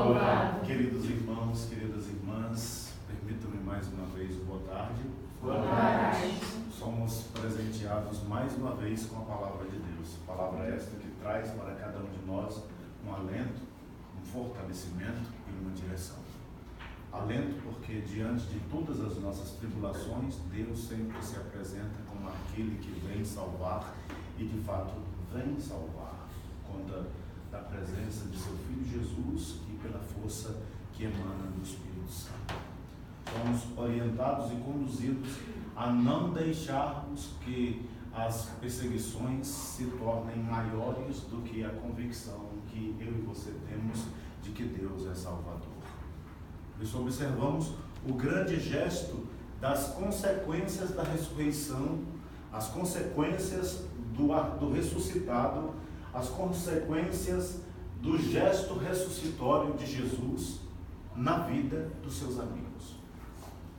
louvado. Queridos irmãos, queridas irmãs, permitam-me mais uma vez boa tarde. Boa tarde. Somos presenteados mais uma vez com a palavra de Deus. Palavra esta que traz para cada um de nós um alento, um fortalecimento e uma direção. Alento porque diante de todas as nossas tribulações, Deus sempre se apresenta como aquele que vem salvar e de fato vem salvar, conta da presença de seu Filho Jesus e pela força que emana do Espírito Santo. Somos orientados e conduzidos a não deixarmos que as perseguições se tornem maiores do que a convicção que eu e você temos de que Deus é Salvador. Por isso observamos o grande gesto das consequências da ressurreição, as consequências do ressuscitado, as consequências do gesto ressuscitório de Jesus na vida dos seus amigos.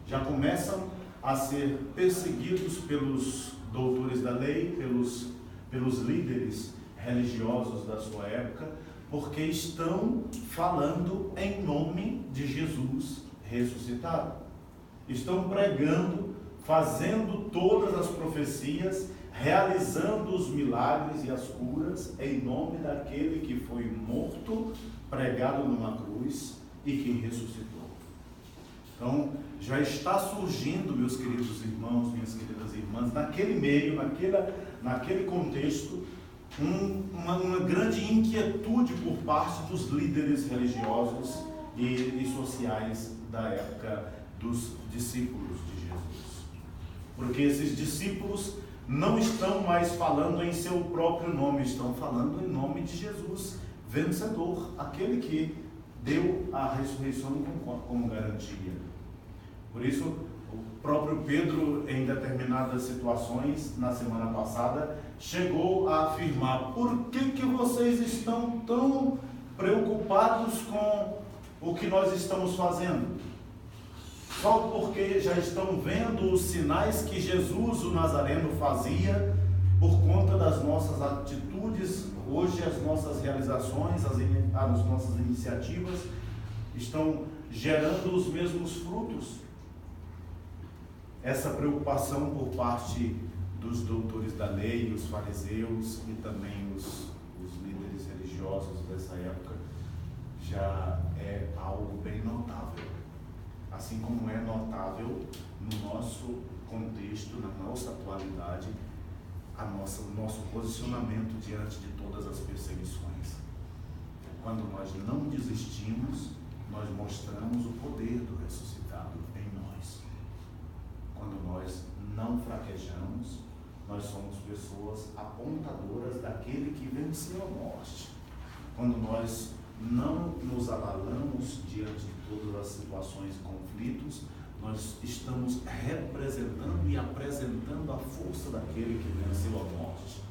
Já começam a ser perseguidos pelos doutores da lei, pelos líderes religiosos da sua época, porque estão falando em nome de Jesus ressuscitado. Estão pregando, fazendo todas as profecias, realizando os milagres e as curas em nome daquele que foi morto, pregado numa cruz e que ressuscitou. Então, já está surgindo, meus queridos irmãos, minhas queridas irmãs, naquele meio, naquele contexto, uma grande inquietude por parte dos líderes religiosos e sociais da época dos discípulos de Jesus. Porque esses discípulos não estão mais falando em seu próprio nome, estão falando em nome de Jesus, vencedor, aquele que deu a ressurreição como garantia. Por isso, o próprio Pedro, em determinadas situações, na semana passada, chegou a afirmar: por que vocês estão tão preocupados com o que nós estamos fazendo? Só porque já estão vendo os sinais que Jesus, o Nazareno, fazia por conta das nossas atitudes, hoje as nossas realizações, as nossas iniciativas estão gerando os mesmos frutos. Essa preocupação por parte dos doutores da lei, os fariseus e também os líderes religiosos dessa época já é algo bem notável. Assim como é notável no nosso contexto, na nossa atualidade, o nosso posicionamento diante de todas as perseguições. Quando nós não desistimos, nós mostramos o poder do ressuscitado em nós. Quando nós não fraquejamos, nós somos pessoas apontadoras daquele que venceu a morte. Quando nós não nos abalamos diante de todas as situações e conflitos, nós estamos representando e apresentando a força daquele que venceu a morte.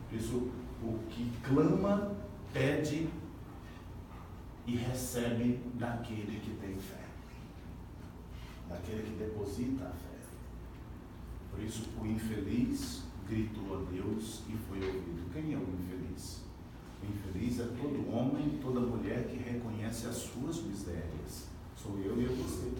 Por isso, o que clama, pede e recebe daquele que tem fé, daquele que deposita a fé. Por isso, o infeliz gritou a Deus e foi ouvido. Quem é o infeliz? O infeliz é todo homem, toda mulher que reconhece as suas misérias. Sou eu e é você.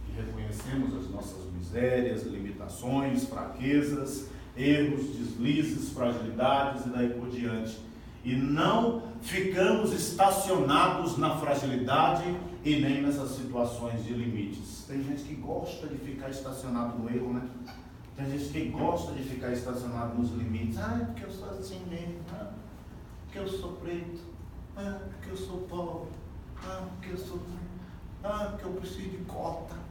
Que reconhecemos as nossas misérias, limitações, fraquezas, erros, deslizes, fragilidades e daí por diante. E não ficamos estacionados na fragilidade e nem nessas situações de limites. Tem gente que gosta de ficar estacionado no erro, né? Tem gente que gosta de ficar estacionado nos limites. É porque eu sou assim mesmo, porque eu sou preto, porque eu sou pobre, porque eu preciso de cota.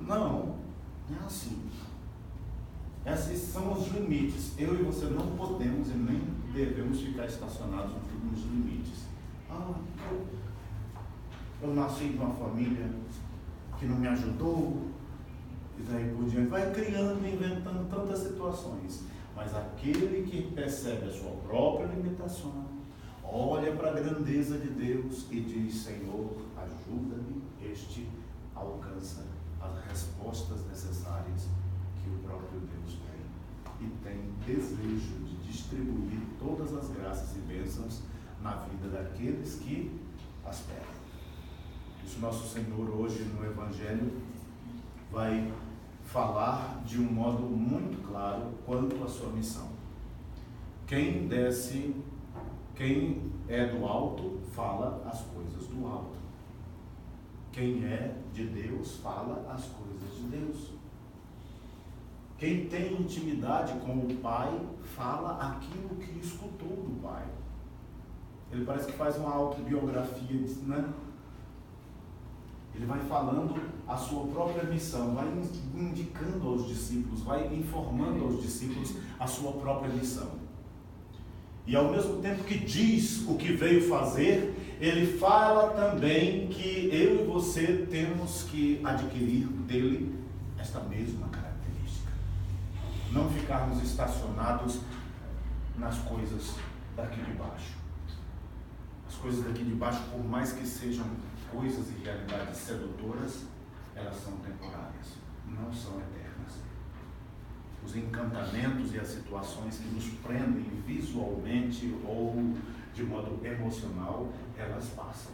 Não é assim. Esses são os limites. Eu e você não podemos e nem devemos ficar estacionados nos limites. Eu nasci de uma família que não me ajudou, e daí por diante vai criando, inventando tantas situações. Mas aquele que percebe a sua própria limitação, olha para a grandeza de Deus e diz: Senhor, ajuda-me, este alcança as respostas necessárias que o próprio Deus tem. E tem desejo de distribuir todas as graças e bênçãos na vida daqueles que as pedras. Isso nosso Senhor hoje no Evangelho vai falar de um modo muito claro quanto à sua missão. Quem é do alto, fala as coisas do alto. Quem é de Deus, fala as coisas de Deus. Quem tem intimidade com o Pai, fala aquilo que escutou do Pai. Ele parece que faz uma autobiografia, né? Ele vai falando a sua própria missão, vai indicando aos discípulos, vai informando aos discípulos a sua própria missão. E ao mesmo tempo que diz o que veio fazer, ele fala também que eu e você temos que adquirir dele esta mesma característica. Não ficarmos estacionados nas coisas daqui de baixo. As coisas daqui de baixo, por mais que sejam coisas e realidades sedutoras, elas são temporárias, não são eternas. Os encantamentos e as situações que nos prendem visualmente ou de modo emocional, elas passam.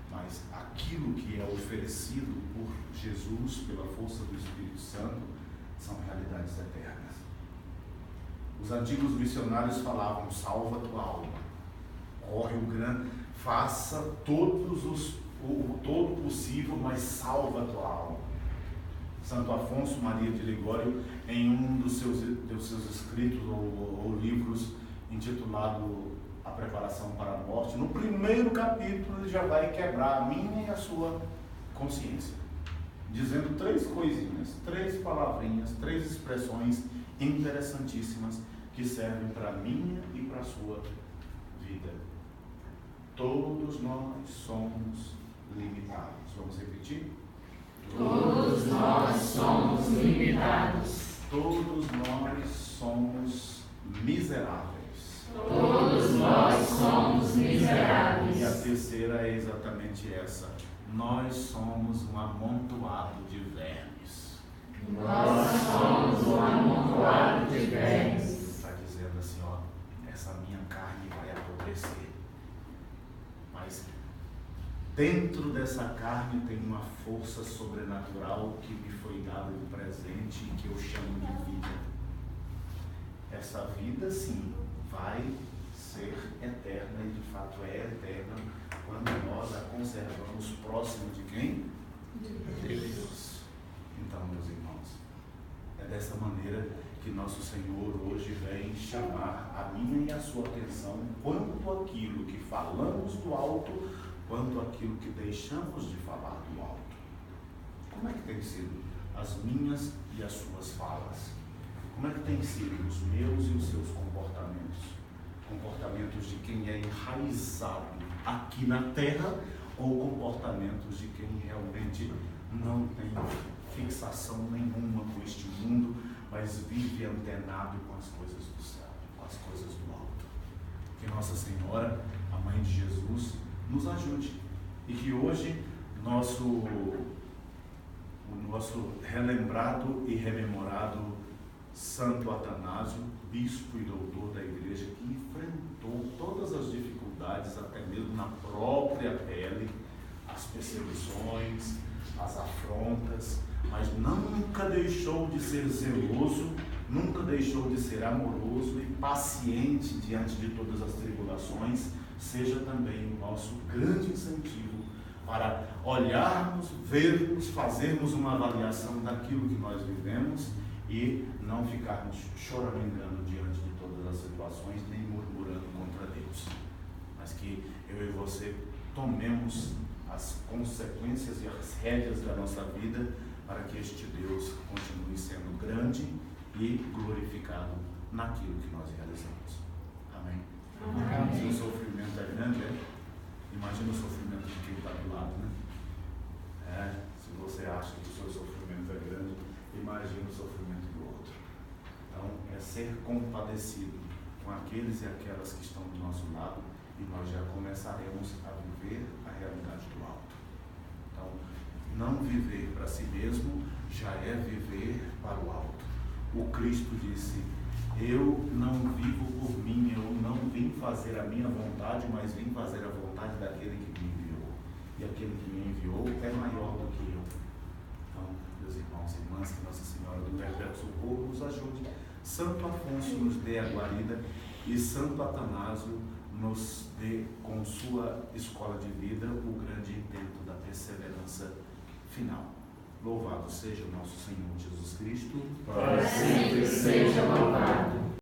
Mas aquilo que é oferecido por Jesus, pela força do Espírito Santo, são realidades eternas. Os antigos missionários falavam: salva tua alma, corre o grande, faça o todo possível, mas salva tua alma. Santo Afonso Maria de Ligório, em um dos seus escritos ou livros intitulado A Preparação para a Morte, no primeiro capítulo ele já vai quebrar a minha e a sua consciência, dizendo 3 coisinhas, 3 palavrinhas, 3 expressões interessantíssimas que servem para a minha e para a sua vida. Todos nós somos limitados. Vamos repetir? Todos nós somos limitados. Todos nós somos miseráveis. Todos nós somos miseráveis. E a terceira é exatamente essa: nós somos um amontoado de vermes. Nós somos um amontoado de vermes. Está dizendo assim, ó, essa minha carne vai apodrecer. Mas dentro dessa carne tem uma força sobrenatural que me foi dada de presente e que eu chamo de vida. Essa vida, sim, vai ser eterna e de fato é eterna quando nós a conservamos próximo de quem? De Deus. Então, meus irmãos, é dessa maneira que nosso Senhor hoje vem chamar a minha e a sua atenção quanto àquilo que falamos do alto, quanto àquilo que deixamos de falar do alto. Como é que tem sido as minhas e as suas falas? Como é que tem sido os meus e os seus comportamentos? Comportamentos de quem é enraizado aqui na terra ou comportamentos de quem realmente não tem fixação nenhuma com este mundo, mas vive antenado com as coisas do céu, com as coisas do alto? Que Nossa Senhora, a Mãe de Jesus, nos ajude e que hoje o nosso relembrado e rememorado Santo Atanásio, bispo e doutor da Igreja, que enfrentou todas as dificuldades, até mesmo na própria pele, as perseguições, as afrontas, mas nunca deixou de ser zeloso, nunca deixou de ser amoroso e paciente diante de todas as tribulações. Seja também o nosso grande incentivo para olharmos, vermos, fazermos uma avaliação daquilo que nós vivemos e não ficarmos choramingando diante de todas as situações, nem murmurando contra Deus, mas que eu e você tomemos as consequências e as rédeas da nossa vida para que este Deus continue sendo grande e glorificado naquilo que nós realizamos. Amém? Se o sofrimento é grande, imagina o sofrimento de quem está do lado, né? Se você acha que o seu sofrimento é grande, imagina o sofrimento do outro. Então, é ser compadecido com aqueles e aquelas que estão do nosso lado, e nós já começaremos a viver a realidade do alto. Então, não viver para si mesmo já é viver para o alto. O Cristo disse: eu não vivo por mim, eu não vim fazer a minha vontade, mas vim fazer a vontade daquele que me enviou. e aquele que me enviou é maior do que eu. Então, meus irmãos e irmãs, que Nossa Senhora do Perpétuo Socorro nos ajude. Santo Afonso nos dê a guarida e Santo Atanásio nos dê, com sua escola de vida, o grande intento da perseverança final. Louvado seja o nosso Senhor Jesus Cristo. Para sempre seja louvado.